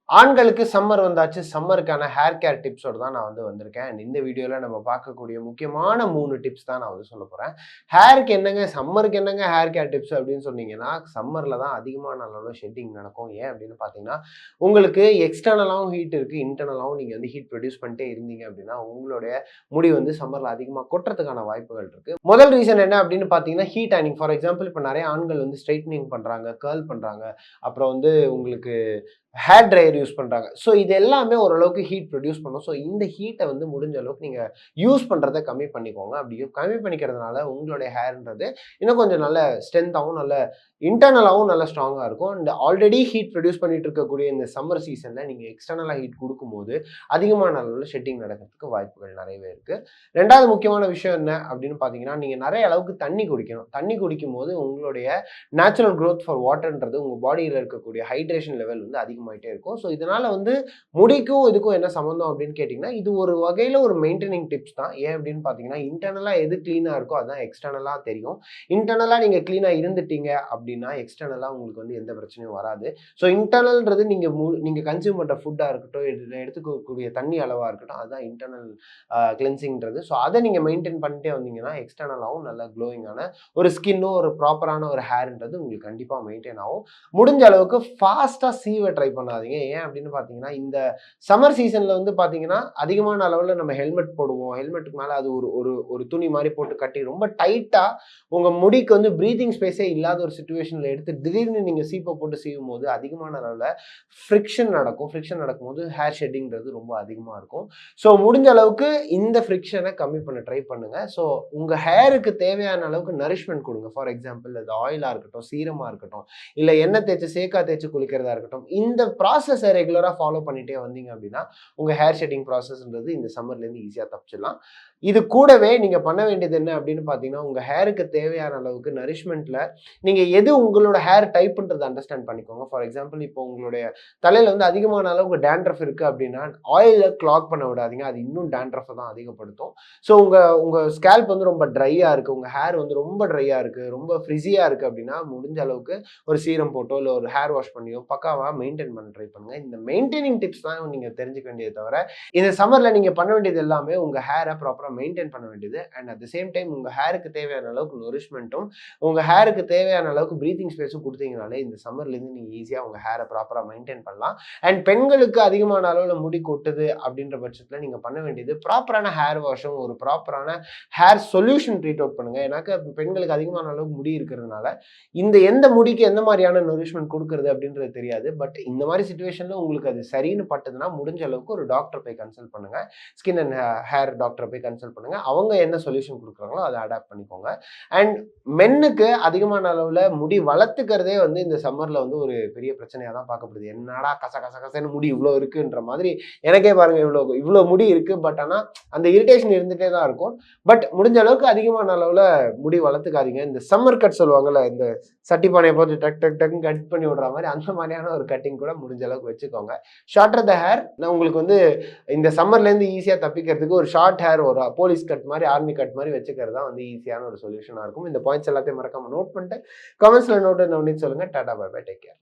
ஆண்களுக்கு சம்மர் வந்தாச்சு. சம்மருக்கான hair care டிப்ஸோட தான் நான் வந்திருக்கேன். அண்ட் இந்த வீடியோல நம்ம பார்க்கக்கூடிய முக்கியமான 3 டிப்ஸ் தான் நான் சொல்லப் போறேன். ஹேருக்கு என்னங்க சம்மருக்கு என்னங்க ஹேர் கேர் டிப்ஸ் அப்படின்னு சொன்னீங்கன்னா, சம்மர்ல தான் அதிகமான அளவுல ஷெட்டிங் நடக்கும். ஏன் அப்படின்னு பார்த்தீங்கன்னா, உங்களுக்கு எக்ஸ்டர்னலாவும் ஹீட் இருக்கு. இன்டர்னலாவும் நீங்க ஹீட் ப்ரொடியூஸ் பண்ணிட்டே இருந்தீங்க அப்படின்னா, உங்களுடைய முடி சம்மர்ல அதிகமா கொட்டுறதுக்கான வாய்ப்புகள் இருக்கு. முதல் ரீசன் என்ன அப்படின்னு பார்த்தீங்கன்னா, ஹீட் டேனிங். ஃபார் எக்ஸாம்பிள் இப்ப நெறைய ஆண்கள் ஸ்ட்ரெய்ட்டனிங் பண்றாங்க, கர்ல் பண்றாங்க. அப்புறம் உங்களுக்கு ஹேர் ட்ரையர் யூஸ் பண்றாங்க. ஸோ இது எல்லாமே ஓரளவுக்கு ஹீட் ப்ரொடியூஸ் பண்ணும். ஸோ இந்த ஹீட்ட முடிஞ்ச அளவுக்கு நீங்க யூஸ் பண்றத கம்மி பண்ணிக்கோங்க. அப்படி கம்மி பண்ணிக்கிறதுனால உங்களுடைய ஹேர்ன்றது இன்னும் கொஞ்சம் நல்ல ஸ்ட்ரென்த்தாவும், நல்ல இன்டர்னலாவும் நல்ல ஸ்ட்ராங்கா இருக்கும். அண்ட் ஆல்ரெடி ஹீட் ப்ரொடியூஸ் பண்ணிட்டு இருக்கக்கூடிய இந்த சம்மர் சீசன்ல நீங்க எக்ஸ்டர்னலா ஹீட் குடுக்கும்போது, அதிகமான அளவுல ஷெட்டிங் நடக்கிறதுக்கு வாய்ப்புகள் நெறையவே இருக்கு. 2வது முக்கியமான விஷயம் என்ன அப்படின்னு பார்த்தீங்கன்னா, நீங்க நெறைய அளவுக்கு தண்ணி குடிக்கணும். தண்ணி குடிக்கும்போது உங்களுடைய நேச்சுரல் குரோத் ஃபார் வாட்டர்ன்றது உங்க பாடியில இருக்கக்கூடிய ஹைட்ரேஷன் லெவல் அதிகமாயிட்டே இருக்கும். ஸோ இதனால முடிக்கும் இதுக்கும் என்ன சம்மந்தம் அப்படின்னு கேட்டீங்கன்னா, இது ஒரு வகையில ஒரு மெயின்டெனிங் டிப்ஸ் தான். ஏன் அப்படின்னு பார்த்தீங்கன்னா, இன்டர்னலா எது கிளீனா இருக்கோ அதுதான் எக்ஸ்டர்னலா தெரியும். இன்டர்னலா நீங்க கிளீனா இருந்துட்டீங்க அப்படின்னா, எக்ஸ்டர்னலா உங்களுக்கு எந்த பிரச்சனையும் வராது. ஸோ இன்டர்னல்ன்றது நீங்க கன்சியூம் பண்ற ஃபுட்டா இருக்கட்டும், இதுல எடுத்துக்கக்கூடிய தண்ணி அளவா இருக்கட்டும், அதுதான் இன்டர்னல் கிளென்சிங்ன்றது. ஸோ அத நீங்க மெயின்டெயின் பண்ணிட்டே வந்தீங்கன்னா, எக்ஸ்டர்னலாவும் நல்ல க்ளோயிங்கான ஒரு ஸ்கின்னும், ஒரு ப்ராப்பரான ஒரு ஹேர்ன்றது உங்களுக்கு கண்டிப்பா மெயின்டெயின் ஆகும். முடிஞ்ச அளவுக்கு ஃபாஸ்ட்டா சீவ ட்ரை பண்ணாதீங்க. ஏன் அப்படின்னு பார்த்தீங்கன்னா, இந்த சம்மர் சீசன்ல பார்த்தீங்கன்னா, அதிகமான அளவுல நம்ம ஹெல்மெட் போடுவோம். ஹெல்மெட்டுக்கு மேல அது ஒரு ஒரு ஒரு துணி மாரி போட்டு கட்டி ரொம்ப டைட்டா உங்க முடிக்கு பிரீத்திங் ஸ்பேஸே இல்லாத ஒரு சிச்சுவேஷன்ல எடுத்து திடீர்னு நீங்க சீப்ப போட்டு சீவும்போது அதிகமான அளவுல ஃப்ரிக்ஷன் நடக்கும். ஃப்ரிக்ஷன் நடக்கும்போது ஹேர் ஷெட்டிங்கிறது ரொம்ப அதிகமா இருக்கும். ஸோ முடிஞ்ச அளவுக்கு இந்த ஃப்ரிக்ஷன கம்மி பண்ண ட்ரை பண்ணுங்க. ஸோ உங்க ஹேருக்கு தேவையான அளவுக்கு நரிஷ்மென்ட் குடுங்க. ஃபார் எக்ஸாம்பிள் அது ஆயிலா இருக்கட்டும், சீரமா இருக்கட்டும், இல்ல எண்ணெய் தேய்ச்சு சேக்கா தேய்ச்சு குளிக்கிறதா இருக்கட்டும். இந்த ப்ராசஸ ரெகுலரா ஃபாலோ பண்ணிட்டே வந்தீங்க அப்படின்னா, உங்க ஹேர் ஷெட்டிங் ப்ராசஸ்ன்றது இந்த சம்மர்லேருந்து ஈஸியா தப்பிச்சிடலாம். இது கூடவே நீங்க பண்ண வேண்டியது என்ன அப்படின்னு பார்த்தீங்கன்னா, உங்க ஹேருக்கு தேவையான அளவுக்கு நரிஷ்மென்ட்ல நீங்க எது உங்களோட ஹேர் டைப்ன்றத அண்டர்ஸ்டாண்ட் பண்ணிக்கோங்க. ஃபார் எக்ஸாம்பிள் இப்போ உங்களுடைய தலையில அதிகமான அளவுக்கு டாண்ட்ரஃப் இருக்கு அப்படின்னா, ஆயில கிளாக் பண்ண விடாதீங்க. அது இன்னும் டாண்ட்ரஃப்ப தான் அதிகப்படுத்தும். ஸோ உங்க உங்க ஸ்கேல்ப் ரொம்ப ட்ரையா இருக்கு. உங்க ஹேர் ரொம்ப ட்ரையா இருக்கு. ரொம்ப ஃப்ரிஸியா இருக்கு அப்படின்னா, முடிஞ்ச அளவுக்கு ஒரு சீரம் போட்டோ, இல்ல ஒரு ஹேர் வாஷ் பண்ணியோ பக்காவா மெயின்டெயின் பண்ண ட்ரை பண்ணுங்க. இந்த மெயின்டெய்னிங் டிப்ஸ் தான் நீங்க தெரிஞ்சுக்க வேண்டியதே தவிர, இந்த சம்மர்ல நீங்க பண்ண வேண்டியது எல்லாமே உங்க ஹேர ப்ராப்பரா மெயின்டெயின் பண்ண வேண்டியது. And at the same time உங்க ஹேருக்கு தேவையான அளவுக்கு நரிஷ்மென்ட்டும், உங்க ஹேருக்கு தேவையான அளவுக்கு பிரீத்திங் ஸ்பேஸும் குடுத்தீங்கனாலே, இந்த சம்மர்லேருந்து நீங்க ஈஸியா உங்க ஹேர ப்ராப்பரா மெயின்டெயின் பண்ணலாம். அண்ட் பெண்களுக்கு அதிகமான அளவுல முடி கொட்டுது அப்படின்ற பட்சத்துல நீங்க பண்ண வேண்டியது ப்ராப்பரான ஹேர் வாஷும், ஒரு ப்ராப்பரான ஹேர் சொல்யூஷன் ட்ரீட் அவுட் பண்ணுங்க. ஏன்னாக்க பெண்களுக்கு அதிகமான அளவுக்கு முடி இருக்கிறதுனால, எந்த முடிக்கு எந்த மாதிரியான நரிஷ்மென்ட் குடுக்குறது அப்படின்றது தெரியாது. பட் இந்த மாதிரி சிச்சுவேஷன்ல உங்களுக்கு அது சரின்னு பட்டதுன்னா, முடிஞ்ச அளவுக்கு ஒரு டாக்டர் போய் கன்சல்ட் பண்ணுங்க. ஸ்கின் அண்ட் ஹேர் டாக்டர போய் கன்சல்ட் பண்ணுங்க. அவங்க என்ன சொல்யூஷன் குடுக்குறாங்களோ அத அடாப்ட் பண்ணிக்கோங்க. அண்ட் மென்னுக்கு அதிகமான அளவுல முடி வளர்த்துக்கிறதே இந்த சம்மர்ல ஒரு பெரிய பிரச்சனையா தான் பார்க்கப்படுது. என்னடா கச கச கசன்னு முடி இவ்ளோ இருக்குன்ற மாதிரி எனக்கே பாருங்க இவ்ளோ முடி இருக்கு. பட் ஆனா அந்த இரிட்டேஷன் இருந்துட்டே தான் இருக்கும். பட் முடிஞ்ச அளவுக்கு அதிகமான அளவுல முடி வளர்த்துக்காதீங்க. இந்த சம்மர் கட் சொல்லுவாங்கல்ல, இந்த சட்டி பானைய போட்டு டக் டக் டக்ன்னு கட் பண்ணி விடுற மாரி அந்த மாதிரியான ஒரு கட்டிங் கூட முடிஞ்ச அளவுக்கு வச்சுக்கோங்க. ஷார்ட்டர் த ஹேர் நான் உங்களுக்கு இந்த சம்மர்லேருந்து ஈஸியா தப்பிக்கிறதுக்கு ஒரு ஷார்ட் ஹேர், ஒரு போலீஸ் கட் மாரி, ஆர்மி கட் மாரி வச்சுக்கிறது தான் ஈஸியான ஒரு சொல்யூஷனா இருக்கும். இந்த பாயிண்ட்ஸ் எல்லாத்தையும் மறக்காம நோட் பண்ணிட்டு கமெண்ட்ஸ்ல நோட் பண்ணி சொல்லுங்க. Tata bye bye, take care.